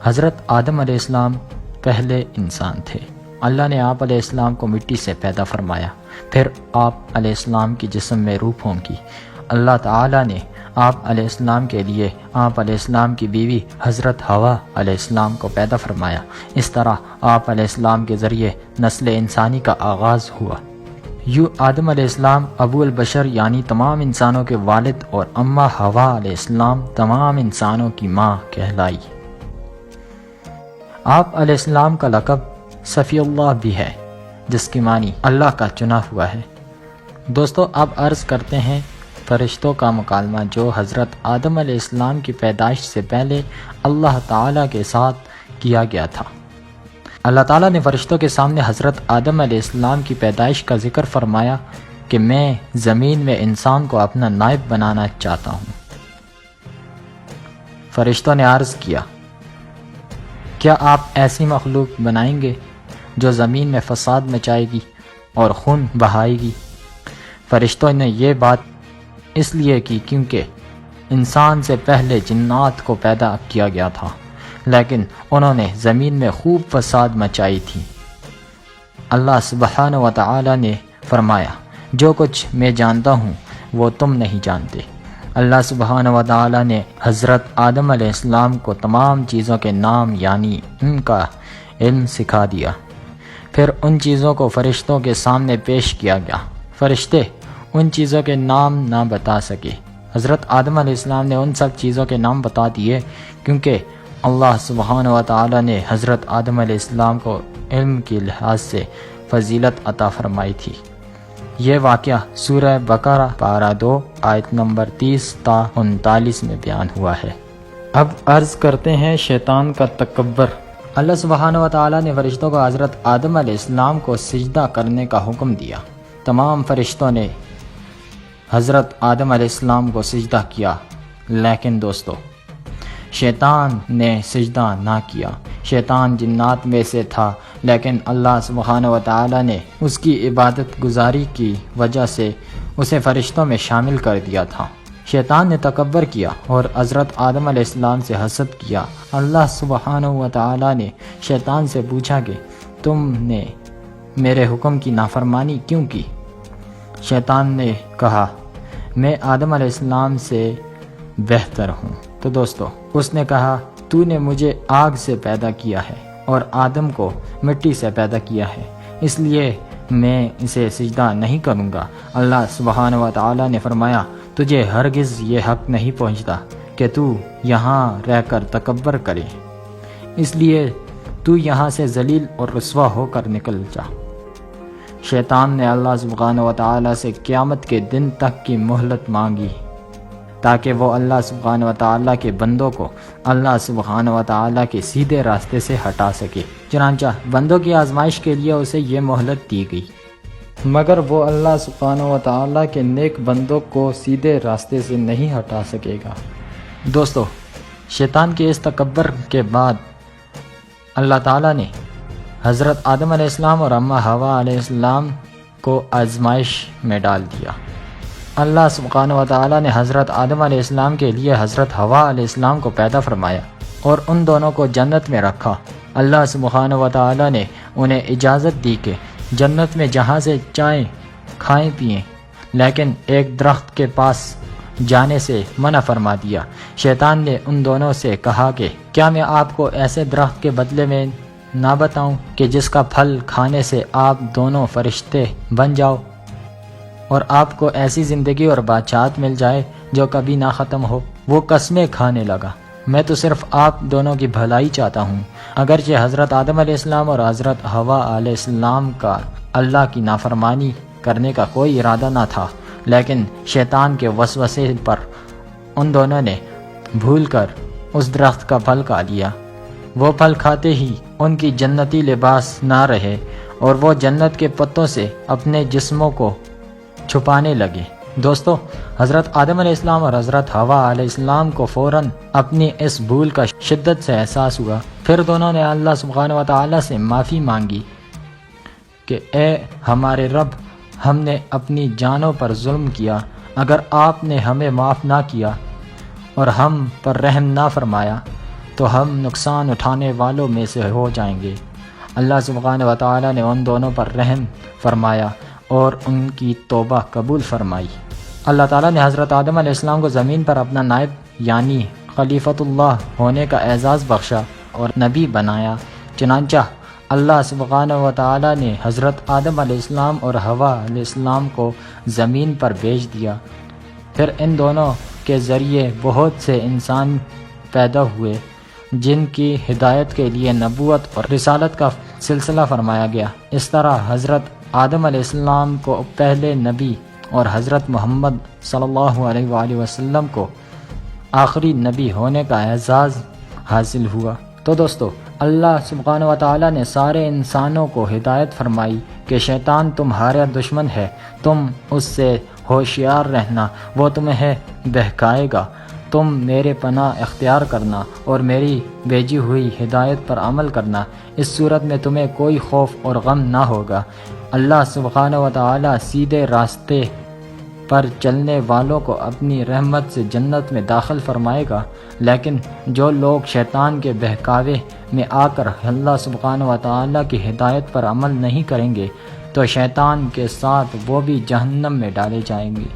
حضرت آدم علیہ السلام پہلے انسان تھے۔ اللہ نے آپ علیہ السلام کو مٹی سے پیدا فرمایا، پھر آپ علیہ السلام کی جسم میں روح پھونکی۔ اللہ تعالیٰ نے آپ علیہ السلام کے لیے آپ علیہ السلام کی بیوی حضرت حوا علیہ السلام کو پیدا فرمایا۔ اس طرح آپ علیہ السلام کے ذریعے نسل انسانی کا آغاز ہوا۔ یوں آدم علیہ السلام ابو البشر یعنی تمام انسانوں کے والد اور اماں حوا علیہ السلام تمام انسانوں کی ماں کہلائی۔ آپ علیہ السلام کا لقب صفی اللہ بھی ہے، جس کی معنی اللہ کا چنا ہوا ہے۔ دوستو، اب عرض کرتے ہیں فرشتوں کا مکالمہ جو حضرت آدم علیہ السلام کی پیدائش سے پہلے اللہ تعالیٰ کے ساتھ کیا گیا تھا۔ اللہ تعالیٰ نے فرشتوں کے سامنے حضرت آدم علیہ السلام کی پیدائش کا ذکر فرمایا کہ میں زمین میں انسان کو اپنا نائب بنانا چاہتا ہوں۔ فرشتوں نے عرض کیا، کیا آپ ایسی مخلوق بنائیں گے جو زمین میں فساد مچائے گی اور خون بہائے گی؟ فرشتوں نے یہ بات اس لیے کی کیونکہ انسان سے پہلے جنات کو پیدا کیا گیا تھا، لیکن انہوں نے زمین میں خوب فساد مچائی تھی۔ اللہ سبحانہ و تعالی نے فرمایا، جو کچھ میں جانتا ہوں وہ تم نہیں جانتے۔ اللہ سبحانہ و تعالی نے حضرت آدم علیہ السلام کو تمام چیزوں کے نام یعنی ان کا علم سکھا دیا۔ پھر ان چیزوں کو فرشتوں کے سامنے پیش کیا گیا۔ فرشتے ان چیزوں کے نام نہ بتا سکے۔ حضرت آدم علیہ السلام نے ان سب چیزوں کے نام بتا دیے کیونکہ اللہ سبحانہ و تعالی نے حضرت آدم علیہ السلام کو علم کے لحاظ سے فضیلت عطا فرمائی تھی۔ یہ واقعہ سورہ بقرہ پارہ 2 آیت نمبر 30 تا 39 میں بیان ہوا ہے۔ اب عرض کرتے ہیں شیطان کا تکبر۔ اللہ سبحانہ و تعالی نے فرشتوں کو حضرت آدم علیہ السلام کو سجدہ کرنے کا حکم دیا۔ تمام فرشتوں نے حضرت آدم علیہ السلام کو سجدہ کیا، لیکن دوستو شیطان نے سجدہ نہ کیا۔ شیطان جنات میں سے تھا، لیکن اللہ سبحانہ و تعالی نے اس کی عبادت گزاری کی وجہ سے اسے فرشتوں میں شامل کر دیا تھا۔ شیطان نے تکبر کیا اور حضرت آدم علیہ السلام سے حسد کیا۔ اللہ سبحانہ و تعالی نے شیطان سے پوچھا کہ تم نے میرے حکم کی نافرمانی کیوں کی؟ شیطان نے کہا، میں آدم علیہ السلام سے بہتر ہوں۔ تو دوستو اس نے کہا، تو نے مجھے آگ سے پیدا کیا ہے اور آدم کو مٹی سے پیدا کیا ہے، اس لیے میں اسے سجدہ نہیں کروں گا۔ اللہ سبحانہ و تعالی نے فرمایا، تجھے ہرگز یہ حق نہیں پہنچتا کہ تو یہاں رہ کر تکبر کرے، اس لیے تو یہاں سے ذلیل اور رسوا ہو کر نکل جا۔ شیطان نے اللہ سبحانہ و تعالی سے قیامت کے دن تک کی مہلت مانگی تاکہ وہ اللہ سبحانہ و تعالی کے بندوں کو اللہ سبحانہ و تعالی کے سیدھے راستے سے ہٹا سکے۔ چنانچہ بندوں کی آزمائش کے لیے اسے یہ مہلت دی گئی، مگر وہ اللہ سبحانہ و تعالی کے نیک بندوں کو سیدھے راستے سے نہیں ہٹا سکے گا۔ دوستو شیطان کے اس تکبر کے بعد اللہ تعالی نے حضرت آدم علیہ السلام اور اماں حوا علیہ السلام کو آزمائش میں ڈال دیا۔ اللہ سبحانہ و تعالی نے حضرت آدم علیہ السلام کے لیے حضرت حوا علیہ السلام کو پیدا فرمایا اور ان دونوں کو جنت میں رکھا۔ اللہ سبحانہ و تعالی نے انہیں اجازت دی کہ جنت میں جہاں سے چاہیں کھائیں پئیں، لیکن ایک درخت کے پاس جانے سے منع فرما دیا۔ شیطان نے ان دونوں سے کہا کہ کیا میں آپ کو ایسے درخت کے بدلے میں نہ بتاؤں کہ جس کا پھل کھانے سے آپ دونوں فرشتے بن جاؤ اور آپ کو ایسی زندگی اور بادشاہت مل جائے جو کبھی نہ ختم ہو؟ وہ قسمیں کھانے لگا، میں تو صرف آپ دونوں کی بھلائی چاہتا ہوں۔ اگرچہ حضرت آدم علیہ السلام اور حضرت حوا علیہ السلام کا اللہ کی نافرمانی کرنے کا کوئی ارادہ نہ تھا، لیکن شیطان کے وسوسے پر ان دونوں نے بھول کر اس درخت کا پھل کھا لیا۔ وہ پھل کھاتے ہی ان کی جنتی لباس نہ رہے اور وہ جنت کے پتوں سے اپنے جسموں کو چھپانے لگے۔ دوستو حضرت آدم علیہ السلام اور حضرت حوا علیہ السلام کو فوراً اپنی اس بھول کا شدت سے احساس ہوا۔ پھر دونوں نے اللہ سبحانہ و تعالی سے معافی مانگی کہ اے ہمارے رب، ہم نے اپنی جانوں پر ظلم کیا، اگر آپ نے ہمیں معاف نہ کیا اور ہم پر رحم نہ فرمایا تو ہم نقصان اٹھانے والوں میں سے ہو جائیں گے۔ اللہ سبحانہ و تعالیٰ نے ان دونوں پر رحم فرمایا اور ان کی توبہ قبول فرمائی۔ اللہ تعالیٰ نے حضرت آدم علیہ السلام کو زمین پر اپنا نائب یعنی خلیفۃ اللہ ہونے کا اعزاز بخشا اور نبی بنایا۔ چنانچہ اللہ سبحانہ و تعالیٰ نے حضرت آدم علیہ السلام اور حوا علیہ السلام کو زمین پر بھیج دیا۔ پھر ان دونوں کے ذریعے بہت سے انسان پیدا ہوئے جن کی ہدایت کے لیے نبوت اور رسالت کا سلسلہ فرمایا گیا۔ اس طرح حضرت آدم علیہ السلام کو پہلے نبی اور حضرت محمد صلی اللہ علیہ وآلہ وسلم کو آخری نبی ہونے کا اعزاز حاصل ہوا۔ تو دوستو، اللہ سبحانہ و تعالیٰ نے سارے انسانوں کو ہدایت فرمائی کہ شیطان تمہارا دشمن ہے، تم اس سے ہوشیار رہنا، وہ تمہیں بہکائے گا، تم میرے پناہ اختیار کرنا اور میری بھیجی ہوئی ہدایت پر عمل کرنا، اس صورت میں تمہیں کوئی خوف اور غم نہ ہوگا۔ اللہ سبحانہ و تعالیٰ سیدھے راستے پر چلنے والوں کو اپنی رحمت سے جنت میں داخل فرمائے گا، لیکن جو لوگ شیطان کے بہکاوے میں آ کر اللہ سبحانہ و تعالیٰ کی ہدایت پر عمل نہیں کریں گے تو شیطان کے ساتھ وہ بھی جہنم میں ڈالے جائیں گے۔